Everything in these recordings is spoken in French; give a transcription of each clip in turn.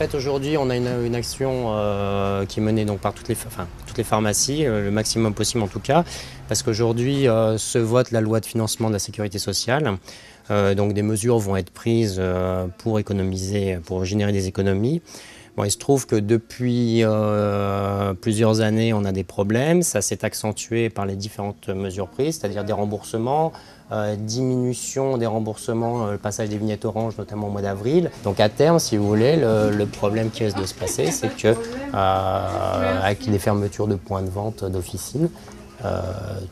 fait, aujourd'hui, on a une action qui est menée donc, par toutes les pharmacies, le maximum possible en tout cas, parce qu'aujourd'hui se vote la loi de financement de la sécurité sociale. Donc des mesures vont être prises pour économiser, pour générer des économies. Bon, il se trouve que depuis plusieurs années, on a des problèmes. Ça s'est accentué par les différentes mesures prises, c'est-à-dire des remboursements, diminution des remboursements, le passage des vignettes oranges, notamment au mois d'avril. Donc à terme, si vous voulez, le problème qui risque de se passer, c'est que avec les fermetures de points de vente d'officines,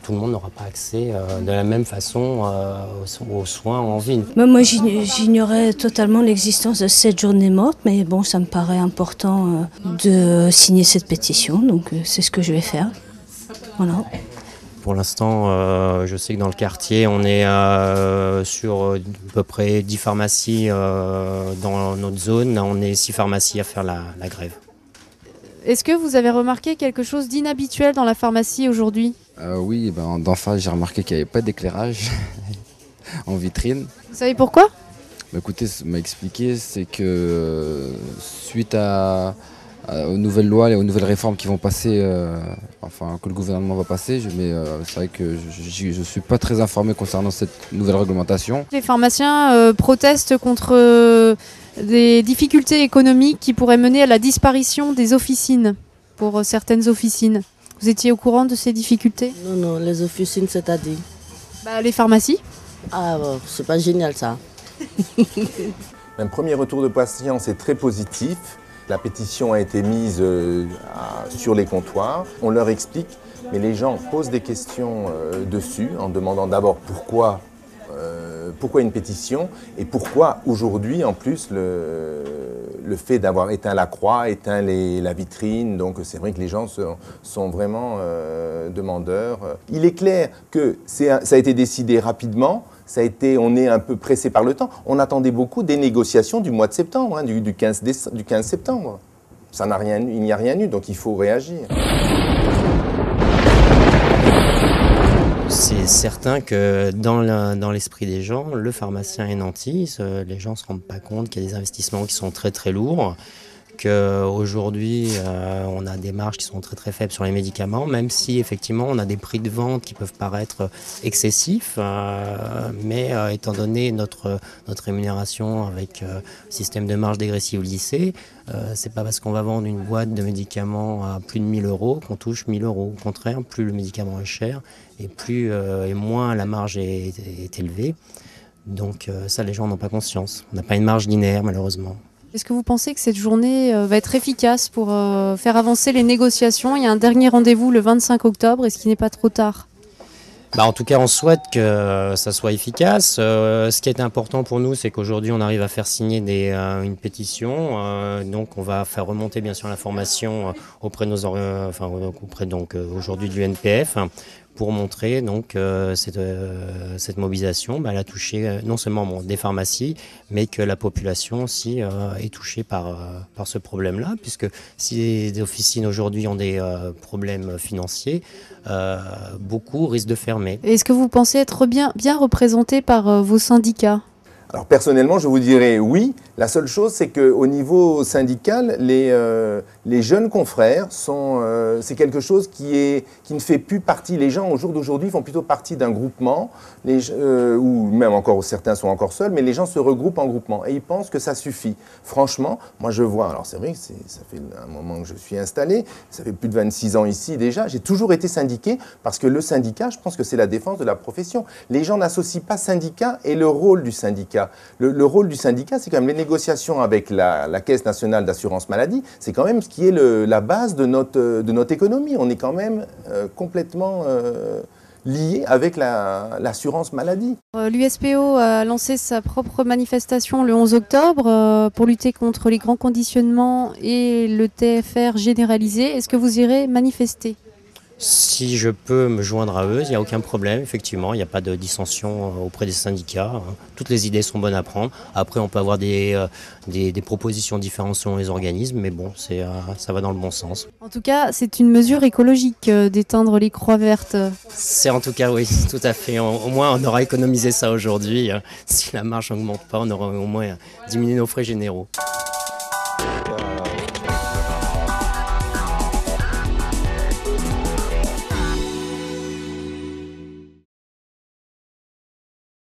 tout le monde n'aura pas accès de la même façon aux soins en ville. Moi, j'ignorais totalement l'existence de cette journée morte, mais bon, ça me paraît important de signer cette pétition, donc c'est ce que je vais faire. Voilà. Pour l'instant, je sais que dans le quartier, on est sur à peu près 10 pharmacies dans notre zone. On est 6 pharmacies à faire la grève. Est-ce que vous avez remarqué quelque chose d'inhabituel dans la pharmacie aujourd'hui ? Oui, d'en face, j'ai remarqué qu'il n'y avait pas d'éclairage en vitrine. Vous savez pourquoi ? Écoutez, ce m'a expliqué, c'est que suite aux nouvelles lois et aux nouvelles réformes qui vont passer, que le gouvernement va passer, c'est vrai que je ne suis pas très informé concernant cette nouvelle réglementation. Les pharmaciens protestent contre des difficultés économiques qui pourraient mener à la disparition des officines pour certaines officines. Vous étiez au courant de ces difficultés ? Non, les officines, c'est-à-dire les pharmacies. Ah, c'est pas génial ça. Un premier retour de patient, c'est très positif. La pétition a été mise sur les comptoirs. On leur explique, mais les gens posent des questions dessus en demandant d'abord pourquoi une pétition et pourquoi aujourd'hui en plus le fait d'avoir éteint la croix, éteint la vitrine. Donc c'est vrai que les gens sont vraiment demandeurs. Il est clair que ça a été décidé rapidement. On est un peu pressé par le temps. On attendait beaucoup des négociations du mois de septembre, du 15 septembre. Il n'y a rien eu, donc il faut réagir. C'est certain que dans l'esprit des gens, le pharmacien est nanti. Les gens ne se rendent pas compte qu'il y a des investissements qui sont très très lourds. Qu'aujourd'hui, on a des marges qui sont très très faibles sur les médicaments, même si effectivement on a des prix de vente qui peuvent paraître excessifs, mais étant donné notre rémunération avec système de marge dégressive lissée, c'est pas parce qu'on va vendre une boîte de médicaments à plus de 1 000 € qu'on touche 1 000 €. Au contraire, plus le médicament est cher et moins la marge est élevée. Donc ça, les gens n'ont pas conscience. On n'a pas une marge linéaire, malheureusement. Est-ce que vous pensez que cette journée va être efficace pour faire avancer les négociations ? Il y a un dernier rendez-vous le 25 octobre. Est-ce qu'il n'est pas trop tard ? En tout cas, on souhaite que ça soit efficace. Ce qui est important pour nous, c'est qu'aujourd'hui, on arrive à faire signer une pétition. Donc, on va faire remonter bien sûr l'information auprès de aujourd'hui du NPF. Pour montrer donc cette mobilisation, elle a touché non seulement des pharmacies, mais que la population aussi est touchée par ce problème-là, puisque si les officines aujourd'hui ont des problèmes financiers, beaucoup risquent de fermer. Est-ce que vous pensez être bien représenté par vos syndicats ? Alors personnellement, je vous dirais oui. La seule chose, c'est qu'au niveau syndical, les jeunes confrères c'est quelque chose qui ne fait plus partie. Les gens au jour d'aujourd'hui font plutôt partie d'un groupement, ou même encore certains sont encore seuls, mais les gens se regroupent en groupement et ils pensent que ça suffit. Franchement, moi je vois. Alors c'est vrai que ça fait un moment que je suis installé, ça fait plus de 26 ans ici déjà. J'ai toujours été syndiqué parce que le syndicat, je pense que c'est la défense de la profession. Les gens n'associent pas syndicat et le rôle du syndicat. Le rôle du syndicat, c'est quand même les négociations avec la Caisse nationale d'assurance maladie. C'est quand même ce qui est la base de notre économie. On est quand même complètement lié avec l'assurance maladie. L'USPO a lancé sa propre manifestation le 11 octobre pour lutter contre les grands conditionnements et le TFR généralisé. Est-ce que vous irez manifester ? Si je peux me joindre à eux, il n'y a aucun problème. Effectivement, il n'y a pas de dissension auprès des syndicats. Toutes les idées sont bonnes à prendre. Après, on peut avoir des propositions différentes selon les organismes, mais bon, ça va dans le bon sens. En tout cas, c'est une mesure écologique d'éteindre les croix vertes. C'est en tout cas, oui, tout à fait. Au moins, on aura économisé ça aujourd'hui. Si la marge n'augmente pas, on aura au moins diminué nos frais généraux. etc.